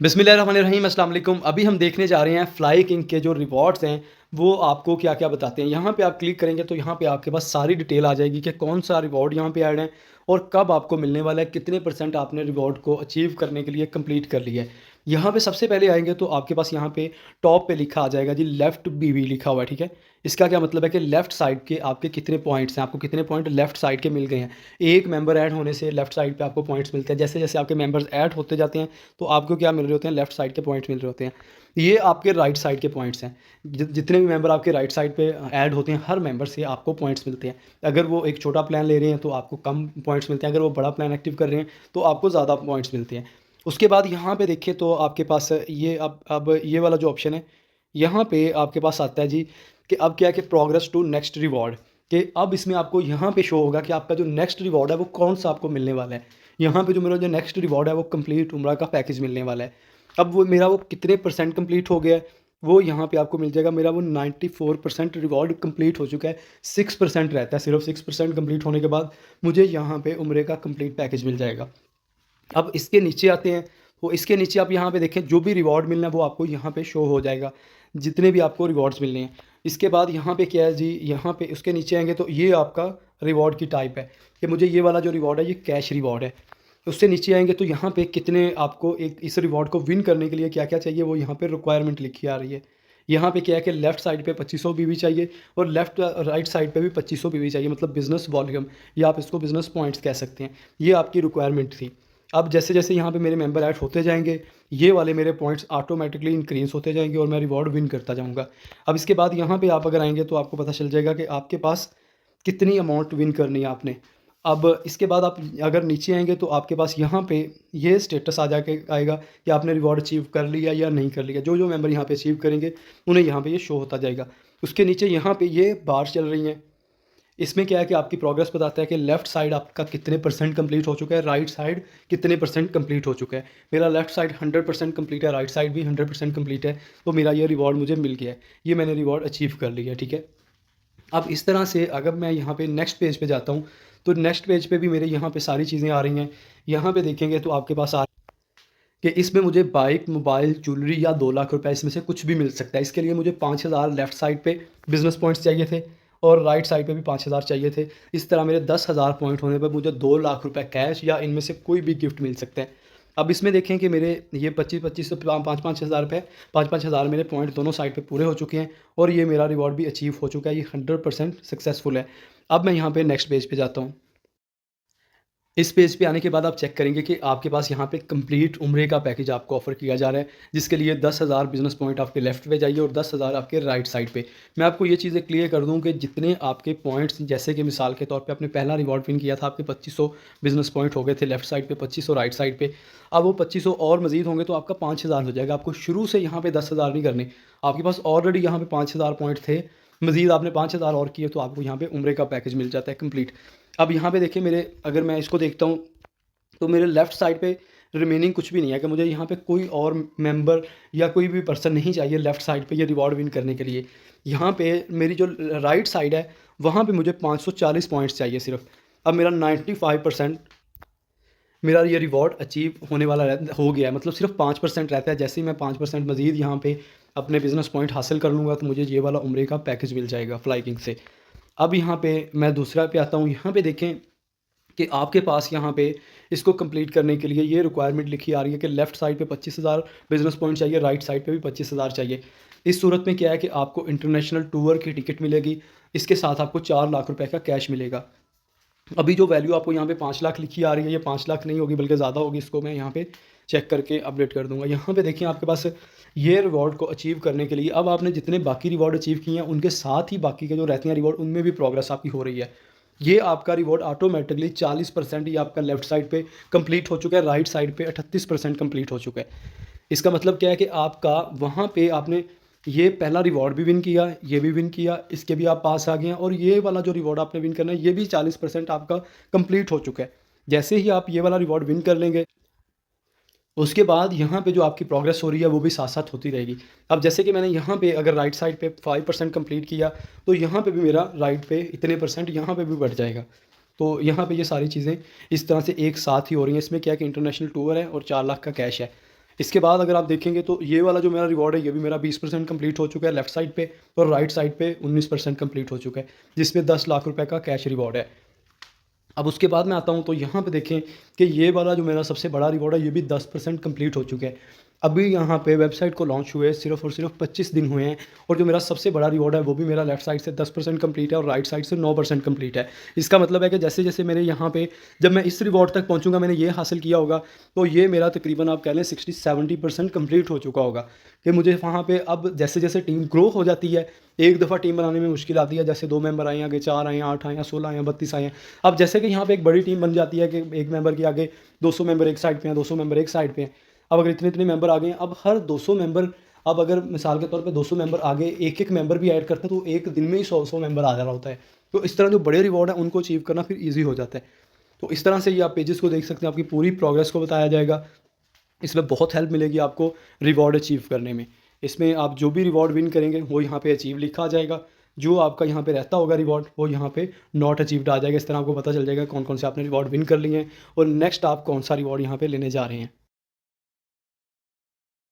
बिस्मिल्लाहिर्रहमानिर्रहीम अस्सलाम वालेकुम। अभी हम देखने जा रहे हैं फ्लाई किंग के जो रिवॉर्ड्स हैं वो आपको क्या-क्या बताते हैं। यहाँ पे आप क्लिक करेंगे तो यहाँ पे आपके पास सारी डिटेल आ जाएगी कि कौन सा रिवॉर्ड यहाँ पे ऐड है और कब आपको मिलने वाला है, कितने परसेंट आपने रिवॉर्ड को अचीव करने के लिए कंप्लीट कर लिया है। यहाँ पे सबसे पहले आएँगे तो आपके पास यहाँ पे टॉप पे लिखा आ जाएगा जी लेफ्ट बीवी लिखा हुआ है, ठीक है। इसका क्या मतलब है कि लेफ्ट साइड के आपके कितने पॉइंट्स हैं, आपको कितने पॉइंट लेफ्ट साइड के मिल गए हैं। एक मेंबर ऐड होने से लेफ्ट साइड पे आपको पॉइंट्स मिलते हैं। जैसे-जैसे आपके मेंबर्स ऐड होते जाते हैं तो आपको क्या मिल रहे होते हैं, लेफ्ट साइड के पॉइंट्स मिल रहे होते हैं। ये आपके राइट साइड के पॉइंट्स हैं। जितने भी मेंबर आपके राइट साइड पे ऐड होते हैं, हर मेंबर से आपको पॉइंट्स मिलते हैं। अगर वो एक छोटा प्लान ले रहे हैं तो आपको कम पॉइंट्स मिलते हैं, अगर वो बड़ा प्लान एक्टिव कर रहे हैं तो आपको ज़्यादा पॉइंट्स मिलते हैं। उसके बाद यहाँ पे देखें तो आपके पास ये अब ये वाला जो ऑप्शन है, यहाँ पे आपके पास आता है जी कि अब क्या है कि प्रोग्रेस टू नेक्स्ट रिवॉर्ड, कि अब इसमें आपको यहाँ पे शो होगा कि आपका जो नेक्स्ट रिवॉर्ड है वो कौन-सा आपको मिलने वाला है। यहाँ पे जो मेरा जो नेक्स्ट रिवॉर्ड है वो कंप्लीट उम्रा का पैकेज मिलने वाला है। अब वो मेरा वो कितने परसेंट कंप्लीट हो गया है, वो यहाँ पे आपको मिल जाएगा। मेरा वो 94% रिवॉर्ड कंप्लीट हो चुका है। 6% रहता है, सिर्फ 6% कंप्लीट होने के बाद मुझे यहाँ पे उम्रे का कंप्लीट पैकेज मिल जाएगा। अब इसके नीचे आते हैं, तो इसके नीचे आप यहाँ पे देखें जो भी रिवॉर्ड मिलना है वो आपको यहाँ पे शो हो जाएगा, जितने भी आपको रिवॉर्ड्स मिलने हैं। इसके बाद यहाँ पे क्या है जी, यहाँ पे उसके नीचे आएँगे तो ये आपका रिवॉर्ड की टाइप है कि मुझे ये वाला जो रिवॉर्ड है ये कैश रिवॉर्ड है। उससे नीचे आएँगे तो यहाँ पे कितने आपको एक इस रिवॉर्ड को विन करने के लिए क्या-क्या चाहिए वो यहाँ पे रिक्वायरमेंट लिखी आ रही है। यहाँ पे क्या है कि लेफ्ट साइड पे 2500 बीवी चाहिए और राइट साइड पे भी 2500 बीवी चाहिए, मतलब बिज़नेस वॉल्यूम, या आप इसको बिज़नेस पॉइंट्स कह सकते हैं। ये आपकी रिक्वायरमेंट थी। अब जैसे-जैसे यहाँ पे मेरे मेंबर ऐड होते जाएँगे, ये वाले मेरे पॉइंट्स ऑटोमैटिकली इंक्रीज़ होते जाएँगे और मैं रिवॉर्ड विन करता जाऊँगा। अब इसके बाद यहाँ पे आप अगर आएँगे तो आपको पता चल जाएगा कि आपके पास कितनी अमाउंट विन करनी है आपने। अब इसके बाद आप अगर नीचे आएँगे तो आपके पास यहाँ पे ये स्टेटस आ जाके आएगा कि आपने रिवॉर्ड अचीव कर लिया या नहीं कर लिया। जो-जो मेंबर यहाँ पे अचीव करेंगे, उन्हें यहाँ पे ये शो होता जाएगा। उसके नीचे यहाँ पे ये बार्स चल रही हैं। इसमें क्या है कि आपकी प्रोग्रेस बताता है कि लेफ़्ट साइड आपका कितने परसेंट कंप्लीट हो चुका है, राइट साइड कितने परसेंट कंप्लीट हो चुका है। मेरा लेफ़्ट साइड 100% कंप्लीट है, राइट साइड भी 100% कंप्लीट है, तो मेरा ये रिवॉर्ड मुझे मिल गया है। ये मैंने रिवॉर्ड अचीव कर लिया है, ठीक है। अब इस तरह से अगर मैं यहाँ पे नेक्स्ट पेज पे जाता हूँ, तो नेक्स्ट पेज पे भी मेरे यहाँ पे सारी चीज़ें आ रही हैं। यहाँ पे देखेंगे तो आपके पास कि इसमें मुझे बाइक, मोबाइल, ज्वेलरी या 2 लाख रुपए इसमें से कुछ भी मिल सकता है। इसके लिए मुझे 5000 लेफ़्ट साइड पे बिज़नेस पॉइंट्स चाहिए थे और राइट साइड पे भी 5000 चाहिए थे। इस तरह मेरे 10,000 पॉइंट होने पर मुझे 2 लाख रुपए कैश या इनमें से कोई भी गिफ्ट मिल सकते हैं। अब इसमें देखें कि मेरे ये 25-25 से 5-5 हज़ार रुपए, 5-5 हज़ार मेरे पॉइंट दोनों साइड पे पूरे हो चुके हैं और ये मेरा रिवॉर्ड भी अचीव हो चुका है। ये 100% सक्सेसफुल है। अब मैं यहाँ पे नेक्स्ट पेज पे जाता हूँ। इस पेज पे आने के बाद आप चेक करेंगे कि आपके पास यहाँ पे कंप्लीट उम्रे का पैकेज आपको ऑफ़र किया जा रहा है, जिसके लिए 10,000 बिज़नेस पॉइंट आपके लेफ़्ट पे जाइए और 10,000 आपके राइट साइड पे। मैं आपको ये चीज़ें क्लियर कर दूँ कि जितने आपके पॉइंट्स, जैसे कि मिसाल के तौर पे आपने पहला रिवॉर्ड विन किया था, आपके 2500 बिज़नेस पॉइंट हो गए थे लेफ़्ट साइड पे, 2500 राइट साइड पे। अब वो 2500 और मज़ीद होंगे तो आपका 5,000 हो जाएगा। आपको शुरू से यहाँ पे 10,000 नहीं करने, आपके पास ऑलरेडी यहाँ पे 5,000 पॉइंट थे, मज़ीद आपने 5,000 और किए तो आपको यहाँ पे उम्रे का पैकेज मिल जाता है कंप्लीट। अब यहाँ पे देखिए मेरे, अगर मैं इसको देखता हूँ तो मेरे लेफ़्ट साइड पे रिमेनिंग कुछ भी नहीं है कि मुझे यहाँ पे कोई और मेंबर या कोई भी पर्सन नहीं चाहिए लेफ़्ट साइड पे ये रिवॉर्ड विन करने के लिए। यहाँ पे मेरी जो राइट साइड है वहाँ पे मुझे 540 पॉइंट्स चाहिए सिर्फ। अब मेरा 95% मेरा ये रिवॉर्ड अचीव होने वाला हो गया है, मतलब सिर्फ 5% रहता है। जैसे ही मैं 5% मज़ीद यहाँ पे अपने बिज़नेस पॉइंट हासिल कर लूँगा तो मुझे ये वाला उम्रे का पैकेज मिल जाएगा फ्लाई किंग से। अब यहाँ पे मैं दूसरा पे आता हूँ। यहाँ पे देखें कि आपके पास यहाँ पे इसको कंप्लीट करने के लिए ये रिक्वायरमेंट लिखी आ रही है कि लेफ़्ट साइड पे 25,000 बिज़नेस पॉइंट चाहिए, राइट साइड पे भी 25,000 चाहिए। इस सूरत में क्या है कि आपको इंटरनेशनल टूर की टिकट मिलेगी, इसके साथ आपको 4 लाख रुपए का कैश मिलेगा। अभी जो वैल्यू आपको यहाँ पे 5 लाख लिखी आ रही है, ये 5 लाख नहीं होगी बल्कि ज़्यादा होगी। इसको मैं यहाँ पे चेक करके अपडेट कर दूँगा। यहाँ पे देखिए आपके पास ये रिवॉर्ड को अचीव करने के लिए अब आपने जितने बाकी रिवॉर्ड अचीव किए हैं उनके साथ ही बाकी के जो रहते हैं रिवॉर्ड, उनमें भी प्रोग्रेस आपकी हो रही है। ये आपका रिवॉर्ड ऑटोमेटिकली 40% ये आपका लेफ्ट साइड पे कंप्लीट हो चुका है, राइट साइड पे 38% कंप्लीट हो चुका है। इसका मतलब क्या है कि आपका वहाँ पे आपने ये पहला रिवॉर्ड भी विन किया, ये भी विन किया, इसके भी आप पास आ गए हैं और ये वाला जो रिवॉर्ड आपने विन करना है ये भी 40% आपका कंप्लीट हो चुका है। जैसे ही आप ये वाला रिवॉर्ड विन कर लेंगे, उसके बाद यहाँ पे जो आपकी प्रोग्रेस हो रही है वो भी साथ-साथ होती रहेगी। अब जैसे कि मैंने यहाँ पे अगर राइट साइड पे 5% कंप्लीट किया, तो यहाँ पे भी मेरा राइट पे इतने परसेंट यहाँ पे भी बढ़ जाएगा। तो यहाँ पे ये सारी चीज़ें इस तरह से एक साथ ही हो रही हैं। इसमें क्या है कि इंटरनेशनल टूर है और 4 लाख का कैश है। इसके बाद अगर आप देखेंगे तो ये वाला जो मेरा रिवॉर्ड है ये भी मेरा 20% कंप्लीट हो चुका है लेफ्ट साइड पे, और राइट साइड पे 19% कंप्लीट हो चुका है, जिसमें 10 लाख रुपए का कैश रिवॉर्ड है। अब उसके बाद मैं आता हूँ तो यहाँ पे देखें कि ये वाला जो मेरा सबसे बड़ा रिवॉर्ड है ये भी 10% कंप्लीट हो चुका है। अभी यहाँ पे वेबसाइट को लॉन्च हुए सिर्फ और सिर्फ 25 दिन हुए हैं, और जो मेरा सबसे बड़ा रिवॉर्ड है वो भी मेरा लेफ्ट साइड से 10% कंप्लीट है और राइट साइड से 9% कंप्लीट है। इसका मतलब है कि जैसे जैसे मेरे यहाँ पे जब मैं इस रिवॉर्ड तक पहुँचूंगा, मैंने ये हासिल किया होगा, तो ये मेरा तकरीबन आप कह लें 60-70% कंप्लीट हो चुका होगा। कि मुझे वहाँ पे अब जैसे जैसे टीम ग्रो हो जाती है, एक दफ़ा टीम बनाने में मुश्किल आती है, जैसे 2 मेंबर आए, आगे 4 आए, 8 आए, 16 आए, 32 आए हैं। अब जैसे कि यहाँ पे एक बड़ी टीम बन जाती है कि एक मेंबर के आगे 200 मेंबर एक साइड पे हैं, 200 मेंबर एक साइड पे हैं। अब अगर इतने मेंबर आ गए हैं, अब हर 200 मेंबर, अब अगर मिसाल के तौर पे 200 मेंबर आगे एक-एक मेंबर भी ऐड करते हैं तो एक दिन में ही 100-100 मेंबर आ जा रहा होता है। तो इस तरह जो बड़े रिवॉर्ड हैं उनको अचीव करना फिर ईज़ी हो जाता है। तो इस तरह से ये आप पेजेस को देख सकते हैं, आपकी पूरी प्रोग्रेस को बताया जाएगा। इसमें बहुत हेल्प मिलेगी आपको रिवॉर्ड अचीव करने में। इसमें आप जो भी रिवॉर्ड विन करेंगे वो यहाँ पे अचीव लिखा आ जाएगा। जो आपका यहाँ पे रहता होगा रिवॉर्ड वो यहाँ पे नॉट अचीव्ड आ जाएगा। इस तरह आपको पता चल जाएगा कौन-कौन से आपने रिवॉर्ड विन कर लिए हैं और नेक्स्ट आप कौन-सा रिवॉर्ड यहाँ पे लेने जा रहे हैं।